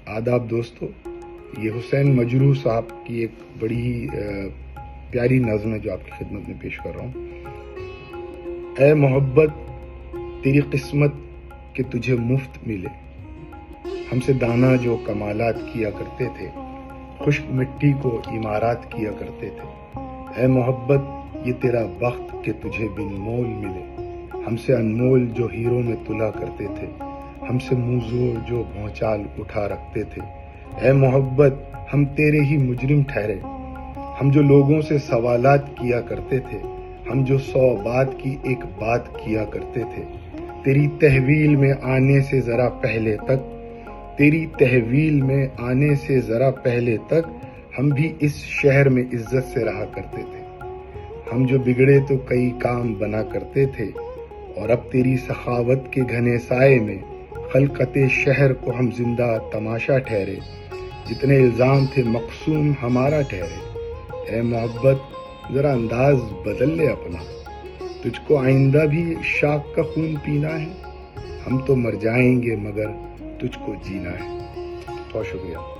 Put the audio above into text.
آداب دوستو، یہ حسین مجروح صاحب کی ایک بڑی ہی پیاری نظم ہے جو آپ کی خدمت میں پیش کر رہا ہوں۔ اے محبت تیری قسمت کہ تجھے مفت ملے، ہم سے دانا جو کمالات کیا کرتے تھے، خشک مٹی کو عمارات کیا کرتے تھے۔ اے محبت یہ تیرا بخت کہ تجھے بن مول ملے، ہم سے انمول جو ہیروں میں تلا کرتے تھے، ہم سے موزوں جو بھونچال اٹھا رکھتے تھے۔ اے محبت ہم تیرے ہی مجرم ٹھہرے، ہم جو لوگوں سے سوالات کیا کرتے تھے، ہم جو 100 بات کی ایک بات کیا کرتے تھے۔ تیری تحویل میں آنے سے ذرا پہلے تک، تیری تحویل میں آنے سے ذرا پہلے تک ہم بھی اس شہر میں عزت سے رہا کرتے تھے۔ ہم جو بگڑے تو کئی کام بنا کرتے تھے، اور اب تیری سخاوت کے گھنے سائے میں خلقت شہر کو ہم زندہ تماشا ٹھہرے، جتنے الزام تھے مقسوم ہمارا ٹھہرے۔ اے محبت ذرا انداز بدل لے اپنا، تجھ کو آئندہ بھی شاخ کا خون پینا ہے، ہم تو مر جائیں گے مگر تجھ کو جینا ہے۔ بہت شکریہ۔